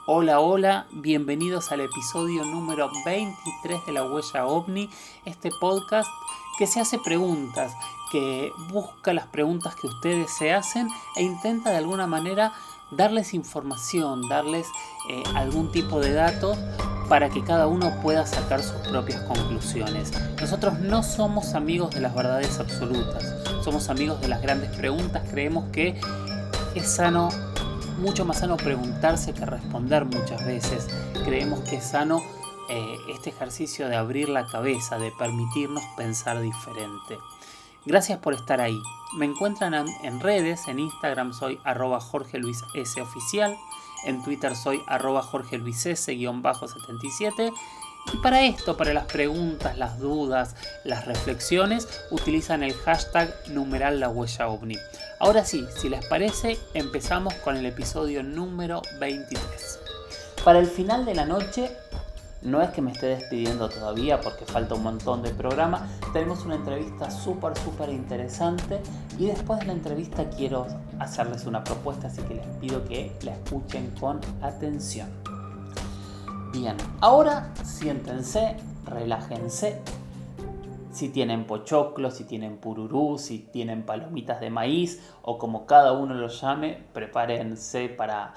Hola, hola, bienvenidos al episodio número 23 de La Huella OVNI, este podcast que se hace preguntas, que busca las preguntas que ustedes se hacen e intenta de alguna manera darles información, darles algún tipo de datos para que cada uno pueda sacar sus propias conclusiones. Nosotros no somos amigos de las verdades absolutas, somos amigos de las grandes preguntas, creemos que es sano, mucho más sano preguntarse que responder muchas veces. Creemos que es sano este ejercicio de abrir la cabeza, de permitirnos pensar diferente. Gracias por estar ahí. Me encuentran en redes, en Instagram soy @JorgeLuisSOficial, en Twitter soy @JorgeLuisS-77. Y para esto, para las preguntas, las dudas, las reflexiones, utilizan el hashtag numeral la huella ovni. Ahora sí, si les parece, empezamos con el episodio número 23. Para el final de la noche, no es que me esté despidiendo todavía porque falta un montón de programa, tenemos una entrevista súper interesante y después de la entrevista quiero hacerles una propuesta, así que les pido que la escuchen con atención. Bien, ahora siéntense, relájense. Si tienen pochoclo, si tienen pururú, si tienen palomitas de maíz o como cada uno lo llame, prepárense para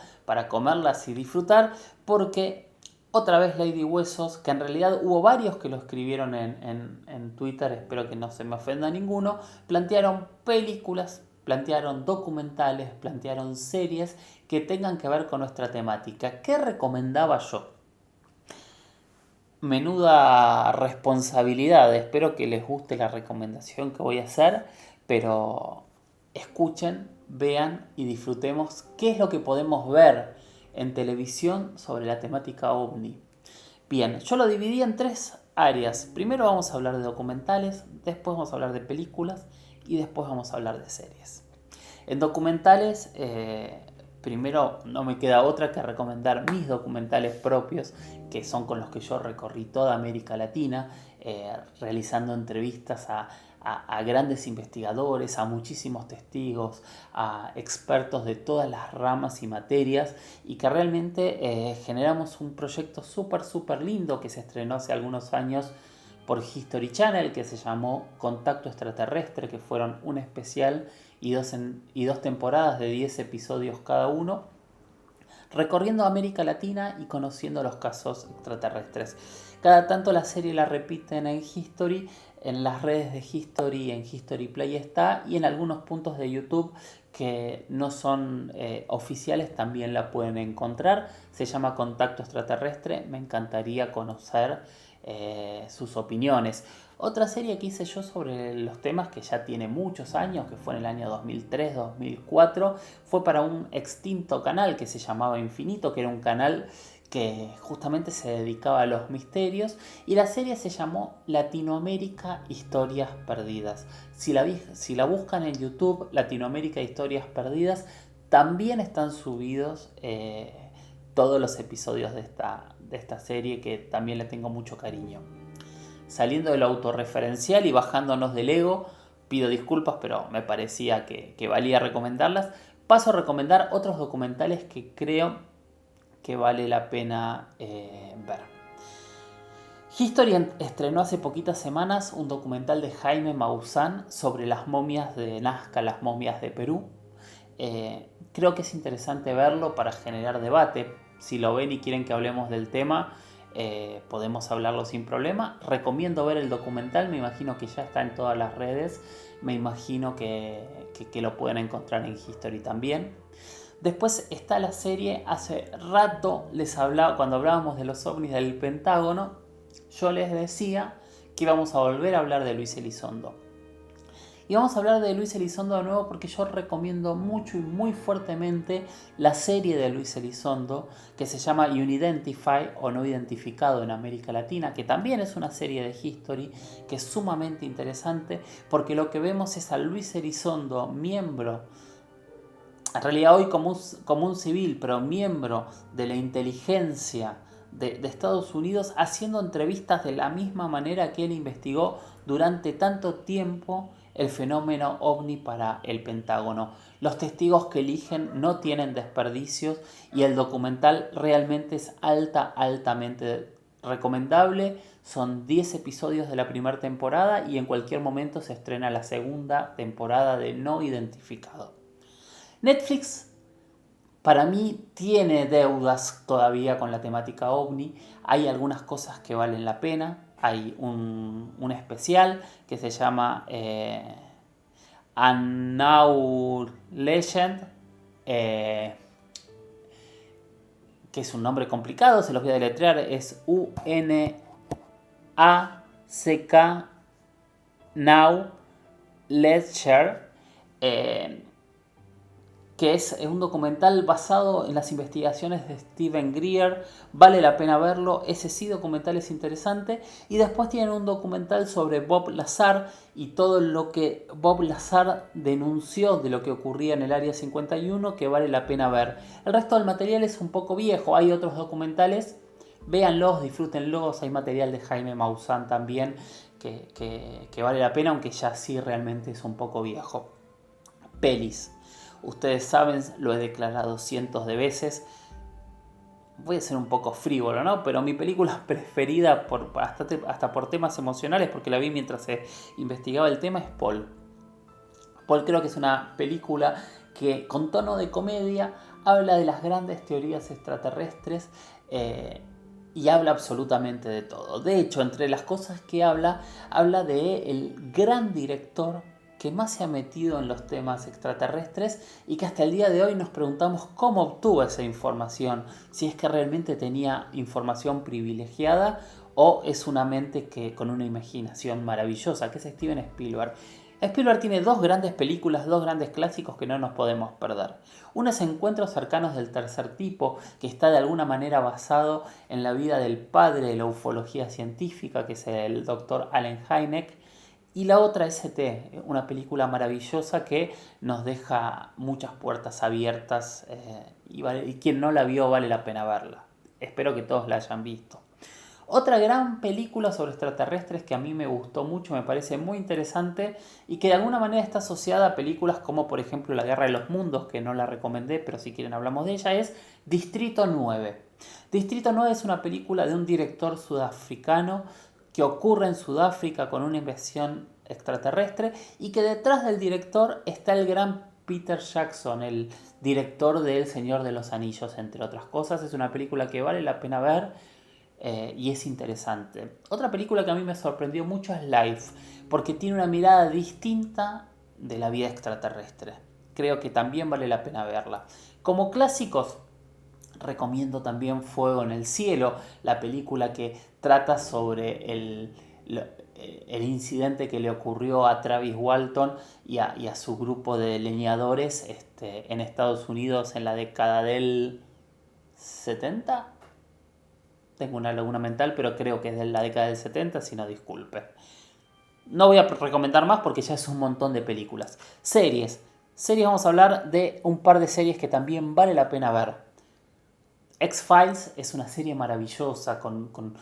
comerlas y disfrutar, porque otra vez Lady Huesos, que en realidad hubo varios que lo escribieron en Twitter, espero que no se me ofenda ninguno, plantearon películas, plantearon documentales, plantearon series que tengan que ver con nuestra temática. ¿Qué recomendaba yo? Menuda responsabilidad, espero que les guste la recomendación que voy a hacer, pero escuchen, vean y disfrutemos qué es lo que podemos ver en televisión sobre la temática ovni. Bien, yo lo dividí en tres áreas. Primero vamos a hablar de documentales, después vamos a hablar de películas y después vamos a hablar de series. En documentales, primero no me queda otra que recomendar mis documentales propios, que son con los que yo recorrí toda América Latina, realizando entrevistas a grandes investigadores, a muchísimos testigos, a expertos de todas las ramas y materias, y que realmente generamos un proyecto súper lindo que se estrenó hace algunos años por History Channel, que se llamó Contacto Extraterrestre, que fueron un especial y dos temporadas de 10 episodios cada uno, recorriendo América Latina y conociendo los casos extraterrestres. Cada tanto la serie la repiten en History, en las redes de History, en History Play está, y en algunos puntos de YouTube que no son oficiales también la pueden encontrar. Se llama Contacto Extraterrestre, me encantaría conocer sus opiniones. Otra serie que hice yo sobre los temas que ya tiene muchos años, que fue en el año 2003-2004, fue para un extinto canal que se llamaba Infinito, que era un canal que justamente se dedicaba a los misterios, y la serie se llamó Latinoamérica Historias Perdidas. Si la buscan en YouTube, Latinoamérica Historias Perdidas, también están subidos todos los episodios de esta serie, que también le tengo mucho cariño. Saliendo de lo autorreferencial y bajándonos del ego, pido disculpas, pero me parecía que valía recomendarlas. Paso a recomendar otros documentales que creo que vale la pena ver. History estrenó hace poquitas semanas un documental de Jaime Maussan sobre las momias de Nazca, las momias de Perú. Creo que es interesante verlo para generar debate. Si lo ven y quieren que hablemos del tema, podemos hablarlo sin problema. Recomiendo ver el documental, me imagino que ya está en todas las redes, me imagino que lo pueden encontrar en History también. Después está la serie, hace rato les hablaba, cuando hablábamos de los ovnis del Pentágono, yo les decía que íbamos a volver a hablar de Luis Elizondo. Y vamos a hablar de Luis Elizondo de nuevo porque yo recomiendo mucho y muy fuertemente la serie de Luis Elizondo que se llama Unidentify o No Identificado en América Latina, que también es una serie de History que es sumamente interesante porque lo que vemos es a Luis Elizondo, miembro, en realidad hoy como un civil, pero miembro de la inteligencia de Estados Unidos, haciendo entrevistas de la misma manera que él investigó durante tanto tiempo el fenómeno ovni para el Pentágono. Los testigos que eligen no tienen desperdicios y el documental realmente es altamente recomendable. Son 10 episodios de la primera temporada y en cualquier momento se estrena la segunda temporada de No Identificado. Netflix para mí tiene deudas todavía con la temática ovni. Hay algunas cosas que valen la pena. Hay un especial que se llama Unknown Legend, que es un nombre complicado, se los voy a deletrear, es U-N-A-C-K Now Ledger, que es un documental basado en las investigaciones de Steven Greer. Vale la pena verlo, ese sí documental es interesante. Y después tienen un documental sobre Bob Lazar y todo lo que Bob Lazar denunció de lo que ocurría en el Área 51, que vale la pena ver. El resto del material es un poco viejo, hay otros documentales, véanlos, disfrútenlos. Hay material de Jaime Maussan también que vale la pena, aunque ya sí realmente es un poco viejo. Pelis. Ustedes saben, lo he declarado cientos de veces. Voy a ser un poco frívolo, ¿no? Pero mi película preferida, hasta por temas emocionales, porque la vi mientras se investigaba el tema, es Paul. Paul creo que es una película que con tono de comedia habla de las grandes teorías extraterrestres y habla absolutamente de todo. De hecho, entre las cosas que habla de el gran director que más se ha metido en los temas extraterrestres y que hasta el día de hoy nos preguntamos cómo obtuvo esa información, si es que realmente tenía información privilegiada o es una mente que con una imaginación maravillosa, que es Steven Spielberg. Spielberg tiene dos grandes películas, dos grandes clásicos que no nos podemos perder. Uno es Encuentros cercanos del tercer tipo, que está de alguna manera basado en la vida del padre de la ufología científica, que es el doctor Allen Hynek. Y la otra es E.T., una película maravillosa que nos deja muchas puertas abiertas y quien no la vio vale la pena verla. Espero que todos la hayan visto. Otra gran película sobre extraterrestres que a mí me gustó mucho, me parece muy interesante y que de alguna manera está asociada a películas como por ejemplo La Guerra de los Mundos, que no la recomendé, pero si quieren hablamos de ella, es Distrito 9. Distrito 9 es una película de un director sudafricano que ocurre en Sudáfrica con una invasión extraterrestre y que detrás del director está el gran Peter Jackson, el director de El Señor de los Anillos, entre otras cosas. Es una película que vale la pena ver y es interesante. Otra película que a mí me sorprendió mucho es Life, porque tiene una mirada distinta de la vida extraterrestre. Creo que también vale la pena verla. Como clásicos, recomiendo también Fuego en el Cielo, la película que trata sobre el incidente que le ocurrió a Travis Walton y a su grupo de leñadores en Estados Unidos en la década del 70. Tengo una laguna mental, pero creo que es de la década del 70, si no disculpen. No voy a recomendar más porque ya es un montón de películas. Series. Series, vamos a hablar de un par de series que también vale la pena ver. X-Files es una serie maravillosa con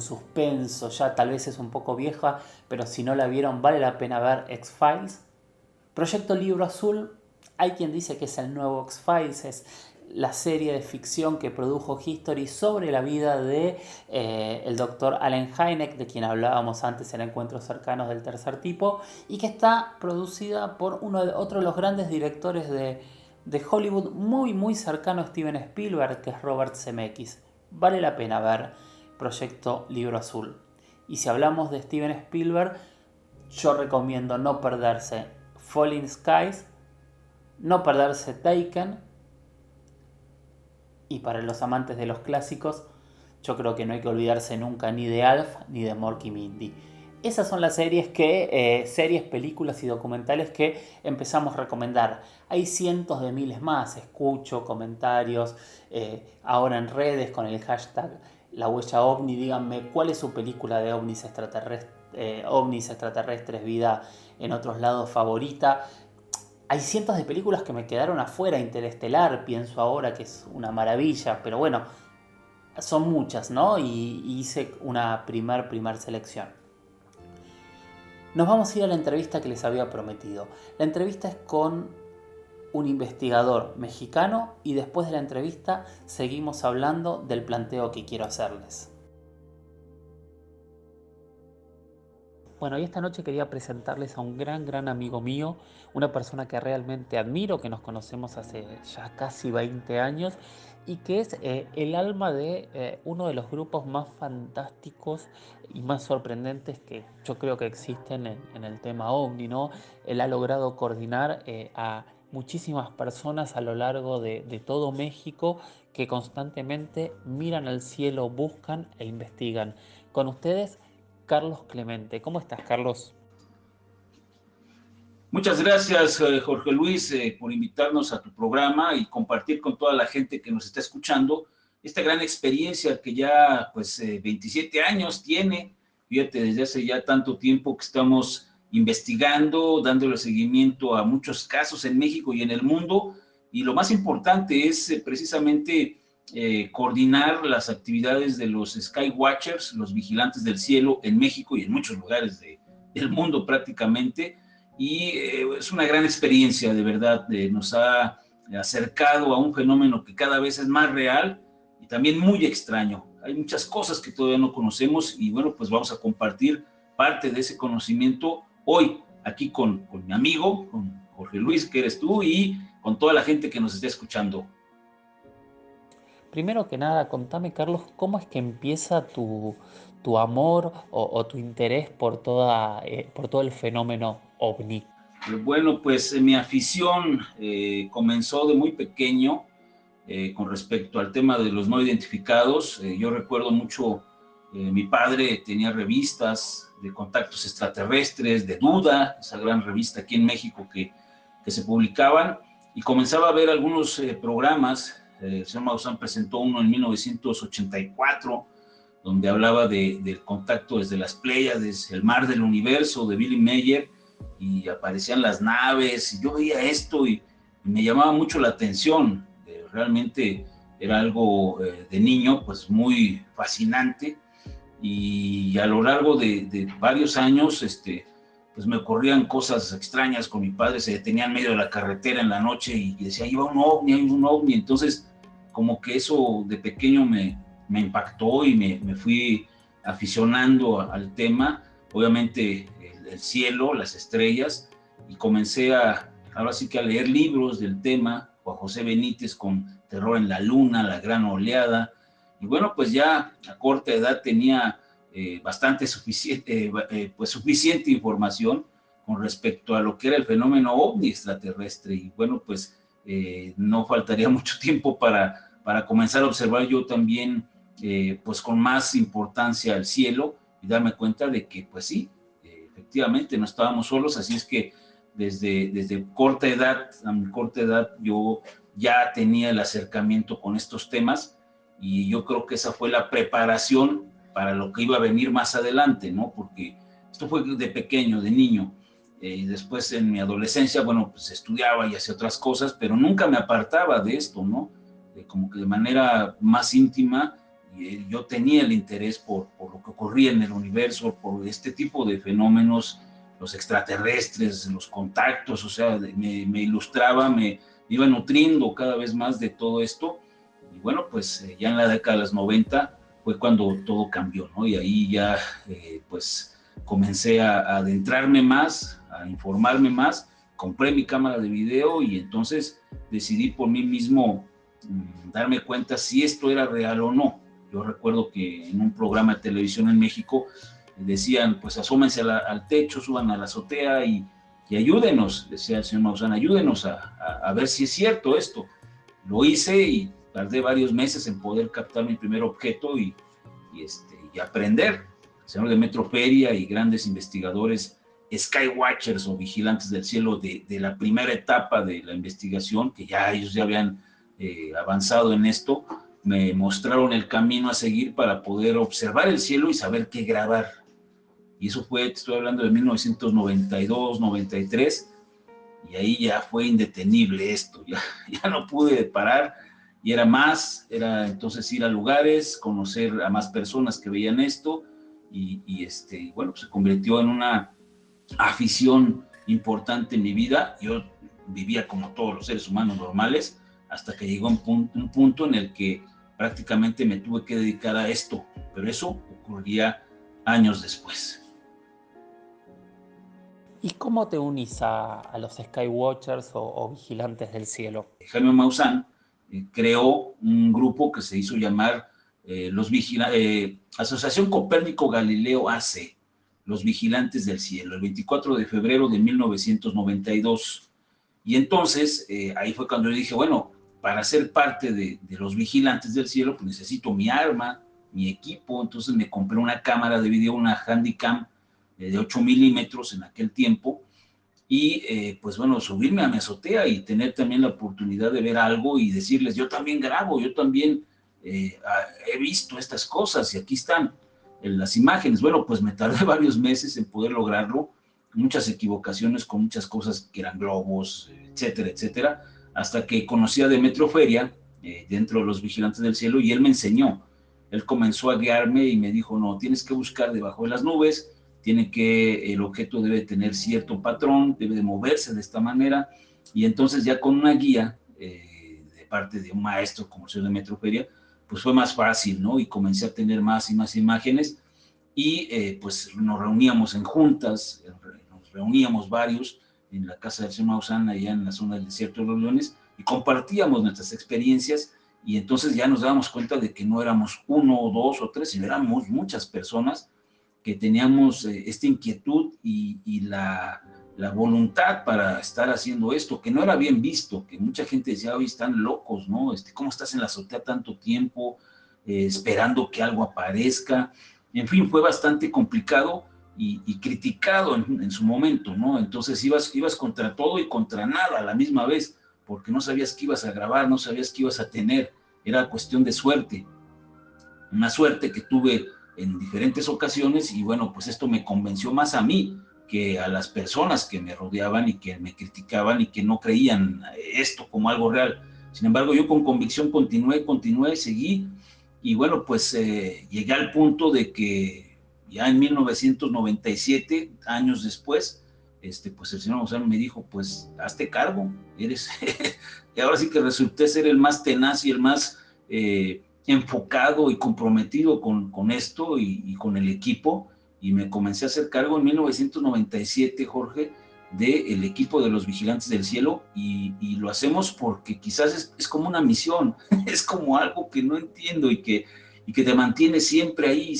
suspenso, ya tal vez es un poco vieja, pero si no la vieron vale la pena ver X-Files. Proyecto Libro Azul, hay quien dice que es el nuevo X-Files, es la serie de ficción que produjo History sobre la vida de el doctor Allen Hynek, de quien hablábamos antes en Encuentros cercanos del tercer tipo, y que está producida por otro de los grandes directores de Hollywood, muy cercano a Steven Spielberg, que es Robert Zemeckis. Vale la pena ver Proyecto Libro Azul. Y si hablamos de Steven Spielberg, yo recomiendo no perderse Falling Skies, no perderse Taken, y para los amantes de los clásicos, yo creo que no hay que olvidarse nunca ni de Alf ni de Mork y Mindy. Esas son las series series, películas y documentales que empezamos a recomendar. Hay cientos de miles más, escucho comentarios ahora en redes con el hashtag La Huella OVNI. Díganme cuál es su película de ovnis extraterrestres, vida en otros lados favorita. Hay cientos de películas que me quedaron afuera. Interestelar, pienso ahora que es una maravilla, pero bueno, son muchas, ¿no? Y hice una primer selección. Nos vamos a ir a la entrevista que les había prometido. La entrevista es con un investigador mexicano y después de la entrevista seguimos hablando del planteo que quiero hacerles. Bueno, y esta noche quería presentarles a un gran amigo mío, una persona que realmente admiro, que nos conocemos hace ya casi 20 años y que es el alma de uno de los grupos más fantásticos y más sorprendentes que yo creo que existen en el tema OVNI, ¿no? Él ha logrado coordinar a muchísimas personas a lo largo de todo México que constantemente miran al cielo, buscan e investigan. Con ustedes, Carlos Clemente. ¿Cómo estás, Carlos? Muchas gracias, Jorge Luis, por invitarnos a tu programa y compartir con toda la gente que nos está escuchando esta gran experiencia que ya, pues, 27 años tiene. Fíjate, desde hace ya tanto tiempo que estamos investigando, dándole seguimiento a muchos casos en México y en el mundo. Y lo más importante es precisamente coordinar las actividades de los Skywatchers, los vigilantes del cielo en México y en muchos lugares del mundo prácticamente. Y es una gran experiencia, de verdad, nos ha acercado a un fenómeno que cada vez es más real y también muy extraño. Hay muchas cosas que todavía no conocemos y bueno, pues vamos a compartir parte de ese conocimiento hoy aquí con mi amigo, con Jorge Luis, que eres tú, y con toda la gente que nos está escuchando. Primero que nada, contame, Carlos, ¿cómo es que empieza tu amor o tu interés por todo el fenómeno OVNI? Bueno, pues mi afición comenzó de muy pequeño con respecto al tema de los no identificados. Yo recuerdo mucho, mi padre tenía revistas de contactos extraterrestres, de Duda, esa gran revista aquí en México que se publicaban, y comenzaba a ver algunos programas. El señor Maussan presentó uno en 1984, donde hablaba del contacto desde las Pléyades, el mar del universo, de Billy Mayer, y aparecían las naves, y yo veía esto y me llamaba mucho la atención. Realmente era algo de niño, pues muy fascinante, y a lo largo de varios años, pues me ocurrían cosas extrañas con mi padre. Se detenía en medio de la carretera en la noche y decía, ahí va un ovni, hay un ovni. Entonces, como que eso de pequeño me impactó y me fui aficionando al tema. Obviamente el cielo, las estrellas, y comencé ahora sí que a leer libros del tema. Juan José Benítez con Terror en la Luna, La Gran Oleada, y bueno, pues ya a corta edad tenía pues suficiente información con respecto a lo que era el fenómeno ovni extraterrestre. Y bueno, pues no faltaría mucho tiempo para comenzar a observar yo también, pues con más importancia el cielo y darme cuenta de que, pues sí, efectivamente no estábamos solos. Así es que desde corta edad, a mi corta edad, yo ya tenía el acercamiento con estos temas, y yo creo que esa fue la preparación para lo que iba a venir más adelante, ¿no? Porque esto fue de pequeño, de niño. Después en mi adolescencia, bueno, pues estudiaba y hacía otras cosas, pero nunca me apartaba de esto, ¿no? Como que de manera más íntima, yo tenía el interés por lo que ocurría en el universo, por este tipo de fenómenos, los extraterrestres, los contactos. O sea, me ilustraba, me iba nutriendo cada vez más de todo esto. Y bueno, pues ya en la década de los 90 fue cuando todo cambió, ¿no? Y ahí ya, pues comencé a adentrarme más, a informarme más, compré mi cámara de video y entonces decidí por mí mismo darme cuenta si esto era real o no. Yo recuerdo que en un programa de televisión en México decían, pues asómense al techo, suban a la azotea y ayúdenos, decía el señor Maussan, ayúdenos a ver si es cierto esto. Lo hice y tardé varios meses en poder captar mi primer objeto y aprender. El señor Demetrio Feria y grandes investigadores, Skywatchers o vigilantes del cielo de la primera etapa de la investigación, que ya ellos ya habían avanzado en esto, me mostraron el camino a seguir para poder observar el cielo y saber qué grabar. Y eso fue, te estoy hablando de 1992, 93, y ahí ya fue indetenible esto, ya no pude parar, y era entonces ir a lugares, conocer a más personas que veían esto, y bueno, se convirtió en una afición importante en mi vida. Yo vivía como todos los seres humanos normales, hasta que llegó un punto en el que prácticamente me tuve que dedicar a esto, pero eso ocurría años después. ¿Y cómo te unís a los Skywatchers o Vigilantes del Cielo? Jaime Maussan creó un grupo que se hizo llamar Asociación Copérnico Galileo AC, los Vigilantes del Cielo, el 24 de febrero de 1992. Y entonces, ahí fue cuando yo dije, bueno, para ser parte de los Vigilantes del Cielo, pues necesito mi arma, mi equipo. Entonces me compré una cámara de video, una Handycam de 8 milímetros en aquel tiempo, y pues bueno, subirme a mi azotea y tener también la oportunidad de ver algo y decirles, yo también grabo, yo también he visto estas cosas y aquí están las imágenes. Bueno, pues me tardé varios meses en poder lograrlo, muchas equivocaciones con muchas cosas que eran globos, etcétera, etcétera, hasta que conocí a Demetrio Feria dentro de los Vigilantes del Cielo, y él me enseñó, él comenzó a guiarme y me dijo, no, tienes que buscar debajo de las nubes, el objeto debe tener cierto patrón, debe de moverse de esta manera, y entonces ya con una guía de parte de un maestro como el señor Demetrio Feria, pues fue más fácil, ¿no? Y comencé a tener más y más imágenes, y pues nos reuníamos en juntas, nos reuníamos varios en la casa del señor Maussan, allá en la zona del Desierto de los Leones, y compartíamos nuestras experiencias, y entonces ya nos dábamos cuenta de que no éramos uno o dos o tres, sino éramos muchas personas que teníamos esta inquietud y la voluntad para estar haciendo esto, que no era bien visto, que mucha gente decía, hoy están locos, ¿no? ¿Cómo estás en la azotea tanto tiempo, esperando que algo aparezca? En fin, fue bastante complicado y criticado en su momento, ¿no? Entonces ibas contra todo y contra nada a la misma vez, porque no sabías qué ibas a grabar, no sabías qué ibas a tener, era cuestión de suerte. Una suerte que tuve en diferentes ocasiones, y bueno, pues esto me convenció más a mí que a las personas que me rodeaban y que me criticaban y que no creían esto como algo real. Sin embargo, yo con convicción continué, seguí, y bueno, pues llegué al punto de que ya en 1997, años después, pues el señor Maussan me dijo, pues hazte cargo, eres, y ahora sí que resulté ser el más tenaz y el más enfocado y comprometido con esto y con el equipo, y me comencé a hacer cargo en 1997, Jorge, del equipo de los Vigilantes del Cielo, y lo hacemos porque quizás es como una misión, es como algo que no entiendo y que te mantiene siempre ahí,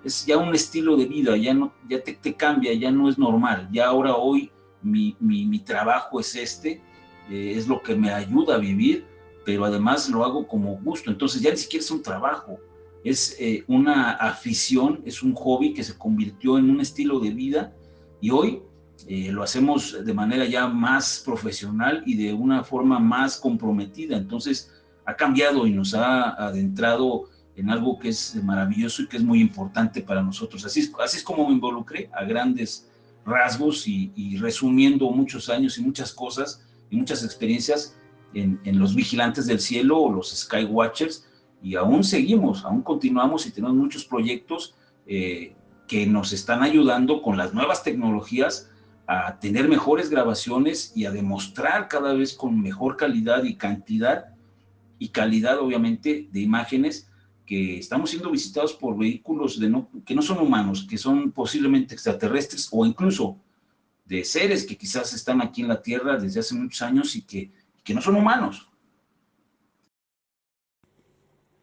es ya un estilo de vida, ya te cambia, ya no es normal, ya ahora hoy mi trabajo es es lo que me ayuda a vivir, pero además lo hago como gusto, entonces ya ni siquiera es un trabajo, es una afición, es un hobby que se convirtió en un estilo de vida, y hoy lo hacemos de manera ya más profesional y de una forma más comprometida. Entonces ha cambiado y nos ha adentrado en algo que es maravilloso y que es muy importante para nosotros. Así es como me involucré a grandes rasgos, y resumiendo muchos años y muchas cosas y muchas experiencias en los Vigilantes del Cielo o los Skywatchers, y aún continuamos y tenemos muchos proyectos que nos están ayudando con las nuevas tecnologías a tener mejores grabaciones y a demostrar cada vez con mejor calidad y cantidad y calidad, obviamente, de imágenes, que estamos siendo visitados por vehículos que no son humanos, que son posiblemente extraterrestres, o incluso de seres que quizás están aquí en la Tierra desde hace muchos años y que no son humanos.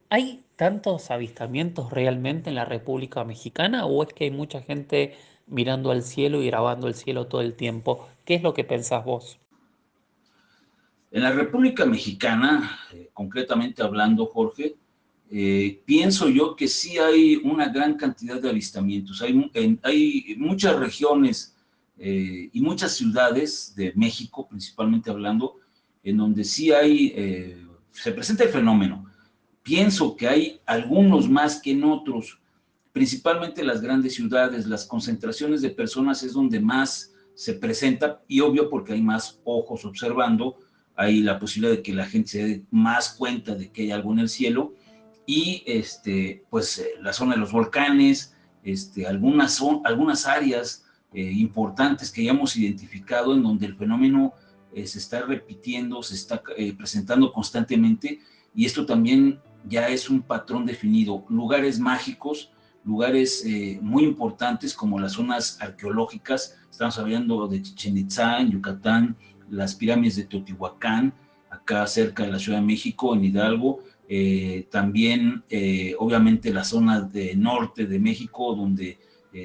¿Hay tantos avistamientos realmente en la República Mexicana o es que hay mucha gente mirando al cielo y grabando el cielo todo el tiempo? ¿Qué es lo que pensás vos? En la República Mexicana, concretamente hablando, Jorge, pienso yo que sí hay una gran cantidad de avistamientos. Hay muchas regiones y muchas ciudades de México, principalmente hablando, en donde sí se presenta el fenómeno. Pienso que hay algunos más que en otros, principalmente las grandes ciudades, las concentraciones de personas es donde más se presenta, y obvio porque hay más ojos observando, hay la posibilidad de que la gente se dé más cuenta de que hay algo en el cielo, y pues la zona de los volcanes, algunas áreas importantes que hayamos identificado en donde el fenómeno se está repitiendo, se está presentando constantemente, y esto también ya es un patrón definido. Lugares mágicos, lugares muy importantes como las zonas arqueológicas, estamos hablando de Chichén Itzá en Yucatán, las pirámides de Teotihuacán, acá cerca de la Ciudad de México, en Hidalgo, también obviamente la zona de norte de México, donde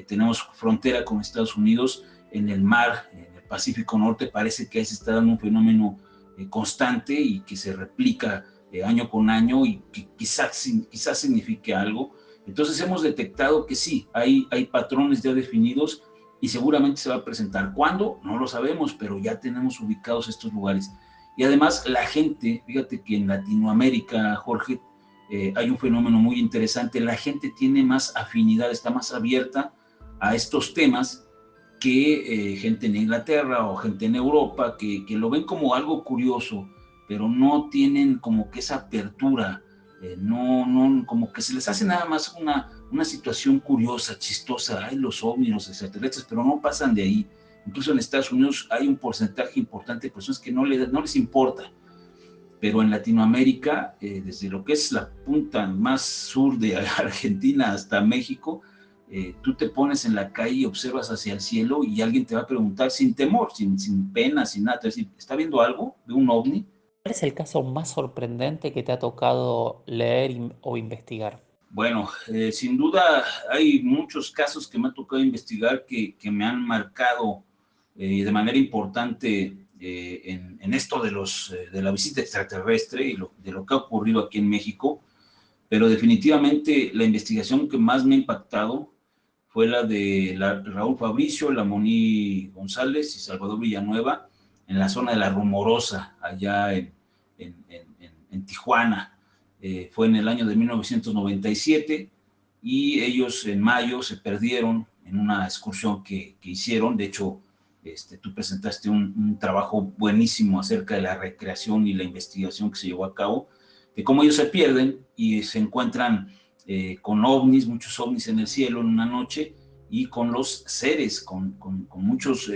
tenemos frontera con Estados Unidos, en el mar, en el Pacífico Norte, parece que ahí se está dando un fenómeno constante y que se replica año con año y que quizás signifique algo. Entonces hemos detectado que sí, hay patrones ya definidos y seguramente se va a presentar. ¿Cuándo? No lo sabemos, pero ya tenemos ubicados estos lugares. Y además la gente, fíjate que en Latinoamérica, Jorge, hay un fenómeno muy interesante, la gente tiene más afinidad, está más abierta a estos temas que gente en Inglaterra o gente en Europa, que lo ven como algo curioso, pero no tienen como que esa apertura, no, como que se les hace nada más una situación curiosa, chistosa, hay los ovnis, los extraterrestres, pero no pasan de ahí. Incluso en Estados Unidos hay un porcentaje importante de personas que no les importa, pero en Latinoamérica, desde lo que es la punta más sur de Argentina hasta México, tú te pones en la calle y observas hacia el cielo y alguien te va a preguntar sin temor, sin pena, sin nada, te va a decir, ¿está viendo algo? ¿Ve un ovni? ¿Cuál es el caso más sorprendente que te ha tocado leer o investigar? Bueno, sin duda hay muchos casos que me ha tocado investigar que me han marcado de manera importante en esto de la visita extraterrestre y de lo que ha ocurrido aquí en México, pero definitivamente la investigación que más me ha impactado fue la de Raúl Fabricio, Lamoni González y Salvador Villanueva en la zona de La Rumorosa, allá en Tijuana. Fue en el año de 1997 y ellos en mayo se perdieron en una excursión que hicieron. De hecho, tú presentaste un trabajo buenísimo acerca de la recreación y la investigación que se llevó a cabo, de cómo ellos se pierden y se encuentran con ovnis, muchos ovnis en el cielo en una noche, y con los seres, con muchos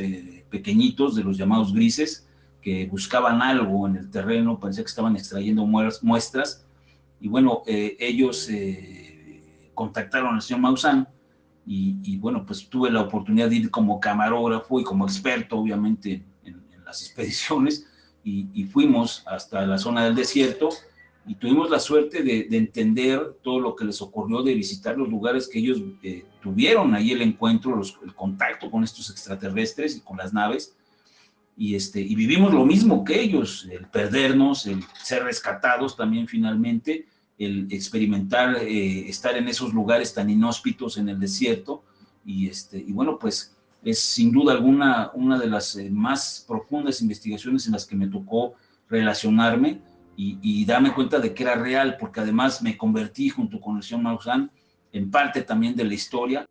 pequeñitos de los llamados grises, que buscaban algo en el terreno, parecía que estaban extrayendo muestras, y bueno, ellos contactaron al señor Maussan, y bueno, pues tuve la oportunidad de ir como camarógrafo y como experto, obviamente, en las expediciones, y fuimos hasta la zona del desierto, y tuvimos la suerte de entender todo lo que les ocurrió, de visitar los lugares que ellos tuvieron ahí el encuentro, el contacto con estos extraterrestres y con las naves, y vivimos lo mismo que ellos, el perdernos, el ser rescatados también finalmente, el experimentar, estar en esos lugares tan inhóspitos en el desierto, y bueno, pues es sin duda alguna una de las más profundas investigaciones en las que me tocó relacionarme y darme cuenta de que era real, porque además me convertí junto con el señor Maussan en parte también de la historia.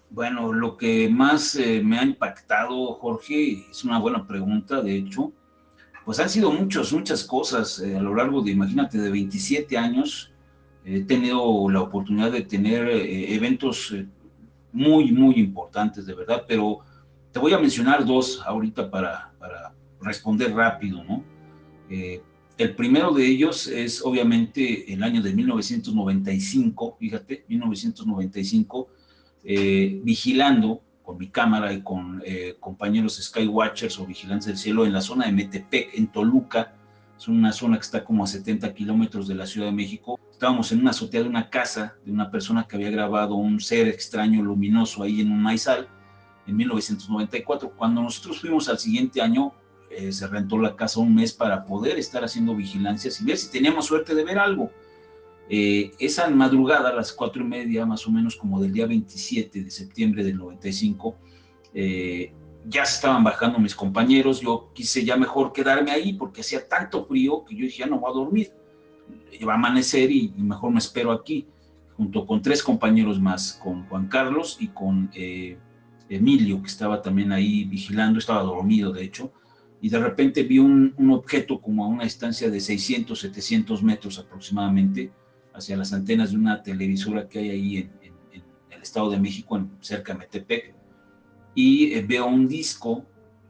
Bueno, lo que más me ha impactado, Jorge, es una buena pregunta, de hecho, pues han sido muchas cosas a lo largo de, imagínate, de 27 años. He tenido la oportunidad de tener eventos muy importantes, de verdad, pero te voy a mencionar dos ahorita para responder rápido, ¿no? Eh, el primero de ellos es obviamente el año de 1995, fíjate, 1995, vigilando con mi cámara y con compañeros Skywatchers o vigilantes del cielo en la zona de Metepec, en Toluca. Es una zona que está como a 70 kilómetros de la Ciudad de México. Estábamos en una azotea de una casa de una persona que había grabado un ser extraño luminoso ahí en un maizal en 1994. Cuando nosotros fuimos al siguiente año, se rentó la casa un mes para poder estar haciendo vigilancias y ver si teníamos suerte de ver algo. Esa madrugada, a las 4:30 más o menos, como del día 27 de septiembre del 95, ya se estaban bajando mis compañeros. Yo quise ya mejor quedarme ahí porque hacía tanto frío que yo dije, ya no voy a dormir, va a amanecer y mejor me espero aquí, junto con tres compañeros más, con Juan Carlos y con Emilio, que estaba también ahí vigilando, estaba dormido de hecho. y de repente vi un objeto como a una distancia de 600, 700 metros aproximadamente, hacia las antenas de una televisora que hay ahí en el Estado de México, cerca de Metepec, y veo un disco,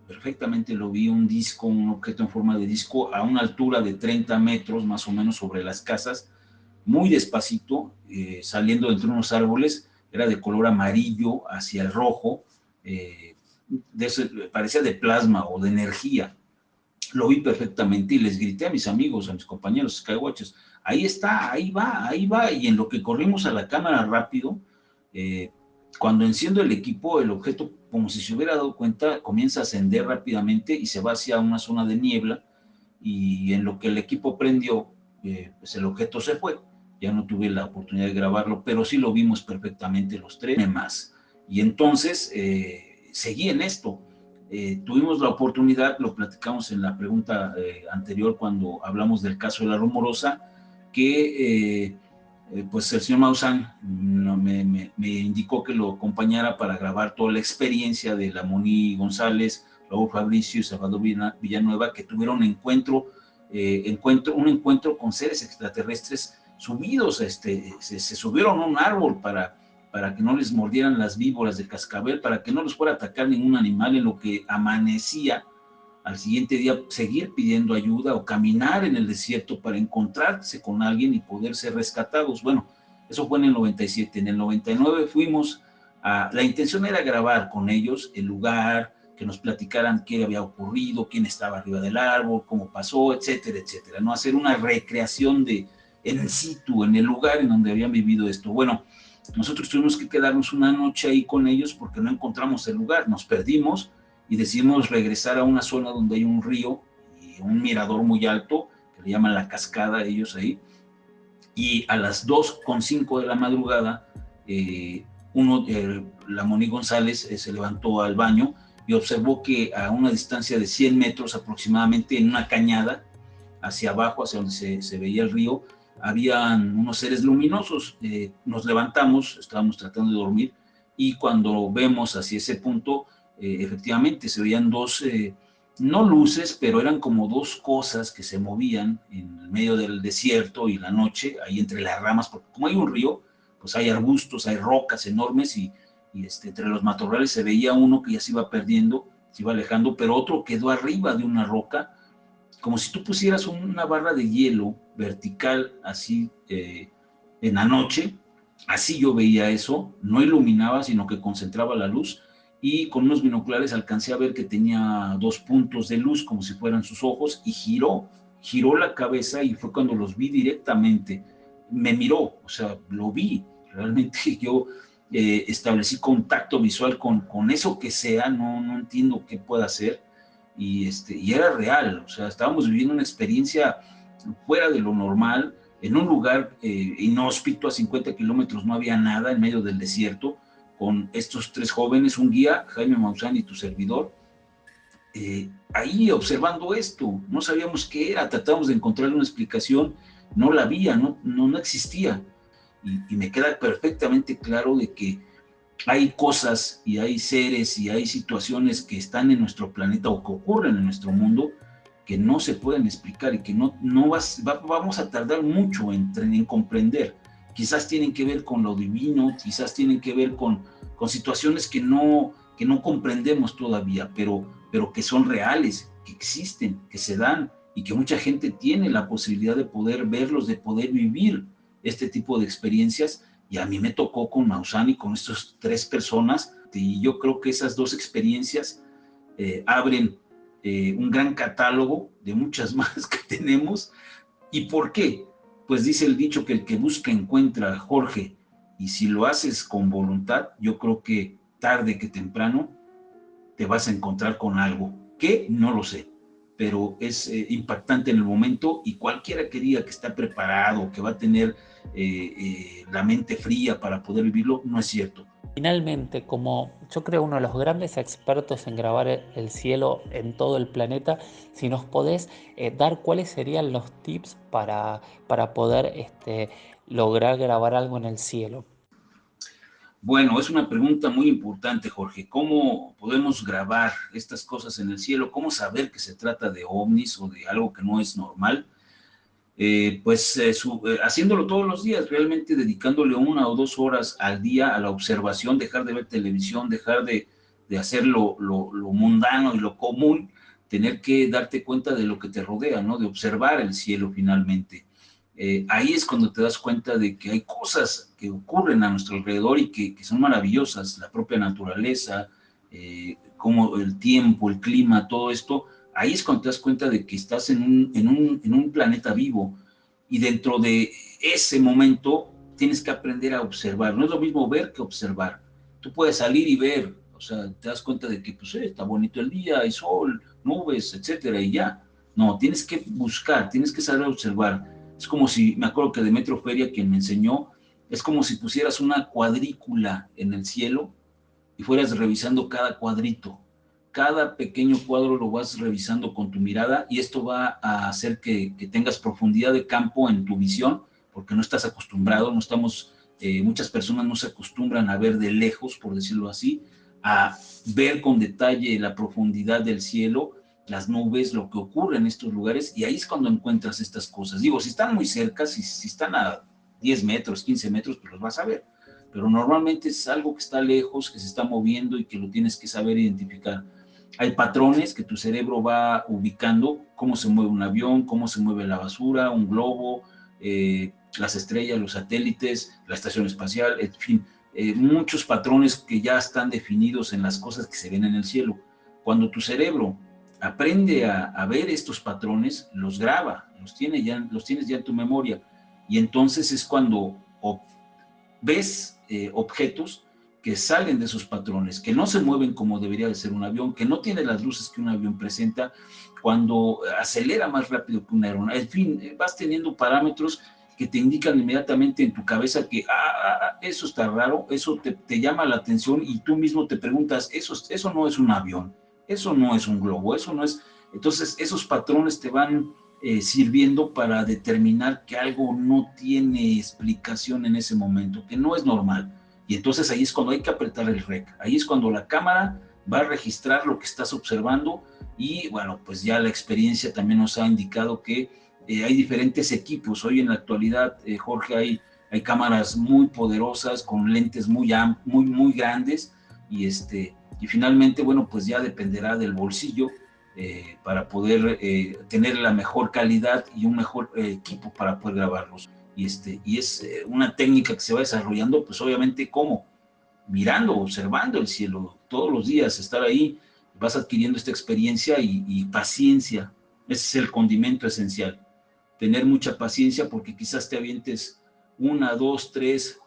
perfectamente lo vi, un disco, un objeto en forma de disco a una altura de 30 metros más o menos sobre las casas, muy despacito, saliendo entre unos árboles, era de color amarillo hacia el rojo, de eso, parecía de plasma o de energía. Lo vi perfectamente y les grité a mis amigos, a mis compañeros Skywatchers, ahí está, ahí va, y en lo que corrimos a la cámara rápido, eh, cuando enciendo el equipo, el objeto, como si se hubiera dado cuenta, comienza a ascender rápidamente y se va hacia una zona de niebla, y en lo que el equipo prendió, pues el objeto se fue. Ya no tuve la oportunidad de grabarlo, pero sí lo vimos perfectamente los tres más. Y entonces seguí en esto. Tuvimos la oportunidad, lo platicamos en la pregunta anterior cuando hablamos del caso de la Rumorosa, que pues el señor Maussan me indicó que lo acompañara para grabar toda la experiencia de la Moni González, Raúl Fabricio y Salvador Villanueva, que tuvieron un encuentro con seres extraterrestres subidos, se subieron a un árbol para que no les mordieran las víboras de cascabel, para que no les fuera a atacar ningún animal, en lo que amanecía al siguiente día seguir pidiendo ayuda o caminar en el desierto para encontrarse con alguien y poder ser rescatados. Bueno, eso fue en el 97. En el 99 fuimos la intención era grabar con ellos el lugar, que nos platicaran qué había ocurrido, quién estaba arriba del árbol, cómo pasó, etcétera, etcétera. No hacer una recreación de en situ, en el lugar en donde habían vivido esto. Bueno, nosotros tuvimos que quedarnos una noche ahí con ellos porque no encontramos el lugar, nos perdimos y decidimos regresar a una zona donde hay un río y un mirador muy alto, que le llaman la cascada ellos ahí, y a las 2:05 de la madrugada, la Moni González se levantó al baño y observó que a una distancia de 100 metros aproximadamente, en una cañada, hacia abajo, hacia donde se veía el río, habían unos seres luminosos. Nos levantamos, estábamos tratando de dormir, y cuando vemos hacia ese punto, efectivamente se veían dos, no luces, pero eran como dos cosas que se movían en el medio del desierto y la noche, ahí entre las ramas, porque como hay un río, pues hay arbustos, hay rocas enormes, y entre los matorrales se veía uno que ya se iba perdiendo, se iba alejando, pero otro quedó arriba de una roca, como si tú pusieras una barra de hielo vertical así en la noche. Así yo veía eso, no iluminaba, sino que concentraba la luz, y con unos binoculares alcancé a ver que tenía dos puntos de luz como si fueran sus ojos, y giró la cabeza, y fue cuando los vi directamente. Me miró, o sea, lo vi. Realmente yo establecí contacto visual con eso que sea, no entiendo qué pueda ser, y era real, o sea, estábamos viviendo una experiencia fuera de lo normal, en un lugar inhóspito, a 50 kilómetros no había nada, en medio del desierto, con estos tres jóvenes, un guía, Jaime Maussan, y tu servidor, ahí observando esto. No sabíamos qué era, tratábamos de encontrar una explicación, no la había, no existía, y me queda perfectamente claro de que hay cosas y hay seres y hay situaciones que están en nuestro planeta o que ocurren en nuestro mundo que no se pueden explicar, y que vamos a tardar mucho en comprender. Quizás tienen que ver con lo divino, quizás tienen que ver con situaciones que no comprendemos todavía, pero que son reales, que existen, que se dan, y que mucha gente tiene la posibilidad de poder verlos, de poder vivir este tipo de experiencias. Y a mí me tocó con Maussan y con estas tres personas, y yo creo que esas dos experiencias abren un gran catálogo de muchas más que tenemos. ¿Y por qué? Pues dice el dicho que el que busca encuentra, Jorge, y si lo haces con voluntad, yo creo que tarde que temprano te vas a encontrar con algo, que no lo sé, pero es impactante en el momento, y cualquiera que diga que está preparado, que va a tener la mente fría para poder vivirlo, no es cierto. Finalmente, como yo creo uno de los grandes expertos en grabar el cielo en todo el planeta, si nos podés dar cuáles serían los tips para poder lograr grabar algo en el cielo. Bueno, es una pregunta muy importante, Jorge. ¿Cómo podemos grabar estas cosas en el cielo? ¿Cómo saber que se trata de ovnis o de algo que no es normal? Haciéndolo todos los días, realmente dedicándole 1 o 2 horas al día a la observación, dejar de ver televisión, dejar de hacer lo mundano y lo común, tener que darte cuenta de lo que te rodea, ¿no? De observar el cielo finalmente. Ahí es cuando te das cuenta de que hay cosas que ocurren a nuestro alrededor y que son maravillosas, la propia naturaleza, como el tiempo, el clima, todo esto. Ahí es cuando te das cuenta de que estás en un planeta vivo, y dentro de ese momento tienes que aprender a observar. No es lo mismo ver que observar. Tú puedes salir y ver, o sea, te das cuenta de que pues, está bonito el día, hay sol, nubes, etcétera, y ya. No, tienes que buscar, tienes que saber observar. Es como si, me acuerdo que Demetrio Feria, quien me enseñó, es como si pusieras una cuadrícula en el cielo y fueras revisando cada cuadrito. Cada pequeño cuadro lo vas revisando con tu mirada, y esto va a hacer que tengas profundidad de campo en tu visión, porque no estás acostumbrado, no estamos, muchas personas no se acostumbran a ver de lejos, por decirlo así, a ver con detalle la profundidad del cielo, las nubes, lo que ocurre en estos lugares, y ahí es cuando encuentras estas cosas. Digo, si están muy cerca, si están a 10 metros, 15 metros, pues los vas a ver, pero normalmente es algo que está lejos, que se está moviendo y que lo tienes que saber identificar. Hay patrones que tu cerebro va ubicando: cómo se mueve un avión, cómo se mueve la basura, un globo, las estrellas, los satélites, la estación espacial, en fin, muchos patrones que ya están definidos en las cosas que se ven en el cielo. Cuando tu cerebro aprende a ver estos patrones, los graba, los tienes ya en tu memoria, y entonces es cuando ves objetos que salen de esos patrones, que no se mueven como debería de ser un avión, que no tiene las luces que un avión presenta, cuando acelera más rápido que una aeronave. En fin, vas teniendo parámetros que te indican inmediatamente en tu cabeza que eso está raro, eso te llama la atención, y tú mismo te preguntas, eso no es un avión, eso no es un globo, eso no es... Entonces esos patrones te van sirviendo para determinar que algo no tiene explicación en ese momento, que no es normal. Y entonces ahí es cuando hay que apretar el rec, ahí es cuando la cámara va a registrar lo que estás observando. Y bueno, pues ya la experiencia también nos ha indicado que hay diferentes equipos. Hoy en la actualidad, Jorge, hay cámaras muy poderosas con lentes muy grandes, y finalmente, bueno, pues ya dependerá del bolsillo para poder tener la mejor calidad y un mejor equipo para poder grabarlos. Y es una técnica que se va desarrollando, pues obviamente, ¿cómo? Mirando, observando el cielo todos los días, estar ahí, vas adquiriendo esta experiencia y paciencia. Ese es el condimento esencial. Tener mucha paciencia, porque quizás te avientes 1, 2, 3,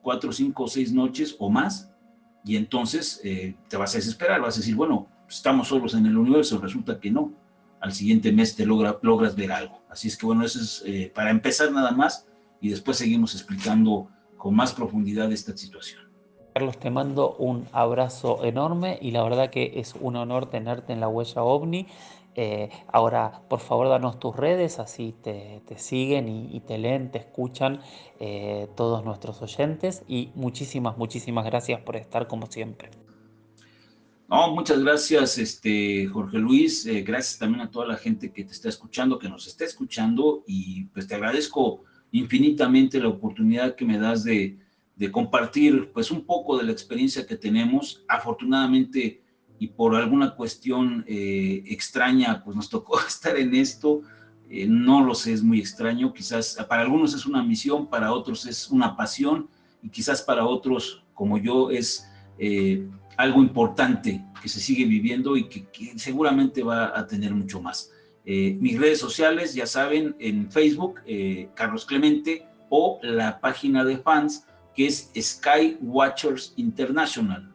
4, 5, 6 noches o más, y entonces te vas a desesperar, vas a decir, bueno, estamos solos en el universo. Resulta que no. Al siguiente mes te logras ver algo. Así es que bueno, eso es para empezar nada más, y después seguimos explicando con más profundidad esta situación. Carlos, te mando un abrazo enorme y la verdad que es un honor tenerte en la Huella OVNI. Ahora, por favor, danos tus redes, así te siguen y te leen, te escuchan todos nuestros oyentes. Y muchísimas gracias por estar como siempre. No, muchas gracias, Jorge Luis. Gracias también a toda la gente que te está escuchando, que nos está escuchando, y pues te agradezco infinitamente la oportunidad que me das de compartir pues un poco de la experiencia que tenemos. Afortunadamente, y por alguna cuestión extraña, pues nos tocó estar en esto. No lo sé, es muy extraño. Quizás para algunos es una misión, para otros es una pasión, y quizás para otros, como yo, es algo importante que se sigue viviendo y que seguramente va a tener mucho más. Mis redes sociales, ya saben, en Facebook, Carlos Clemente, o la página de fans, que es Sky Watchers International.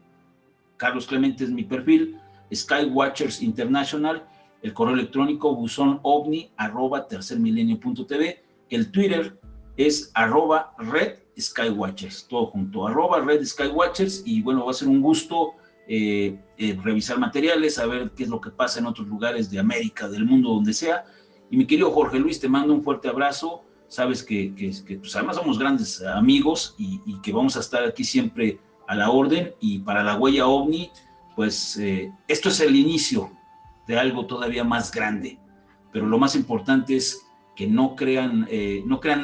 Carlos Clemente es mi perfil, Sky Watchers International, el correo electrónico buzónovni@tercermilenio.tv, el Twitter es @Red Skywatchers, todo junto, @Red Skywatchers. Y bueno, va a ser un gusto revisar materiales, saber qué es lo que pasa en otros lugares de América, del mundo, donde sea. Y mi querido Jorge Luis, te mando un fuerte abrazo. Sabes que pues además somos grandes amigos, y que vamos a estar aquí siempre a la orden. Y para la huella OVNI, pues esto es el inicio de algo todavía más grande, pero lo más importante es que no crean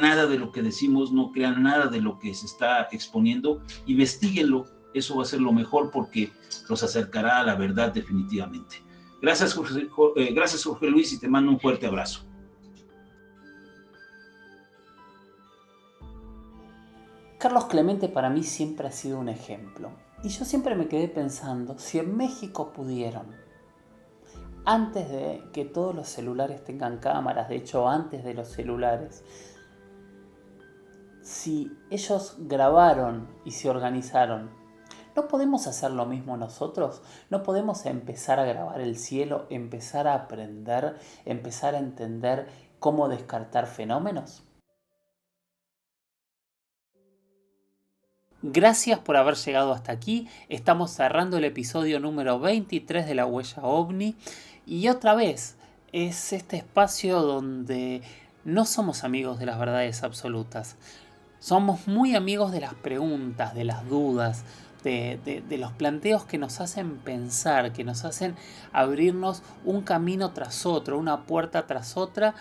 nada de lo que decimos, no crean nada de lo que se está exponiendo, investiguenlo. Eso va a ser lo mejor, porque los acercará a la verdad definitivamente. Gracias, Jorge Luis, y te mando un fuerte abrazo. Carlos Clemente para mí siempre ha sido un ejemplo. Y yo siempre me quedé pensando, si en México pudieron, antes de que todos los celulares tengan cámaras, de hecho antes de los celulares, si ellos grabaron y se organizaron, ¿no podemos hacer lo mismo nosotros? ¿No podemos empezar a grabar el cielo, empezar a aprender, empezar a entender cómo descartar fenómenos? Gracias por haber llegado hasta aquí. Estamos cerrando el episodio número 23 de La Huella OVNI. Y otra vez, es este espacio donde no somos amigos de las verdades absolutas. Somos muy amigos de las preguntas, de las dudas, de los planteos que nos hacen pensar, que nos hacen abrirnos un camino tras otro, una puerta tras otra,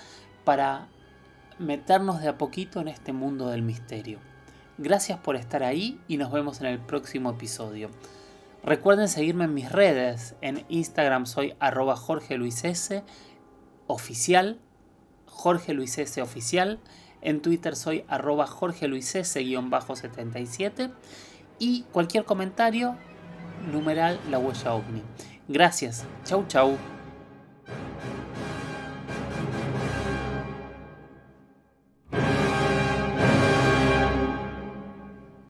para meternos de a poquito en este mundo del misterio. Gracias por estar ahí y nos vemos en el próximo episodio. Recuerden seguirme en mis redes. En Instagram soy @JorgeLuisS oficial, Jorge Luis S oficial. En Twitter soy @JorgeLuisS_77. Y cualquier comentario, numeral La Huella OVNI. Gracias. Chau, chau.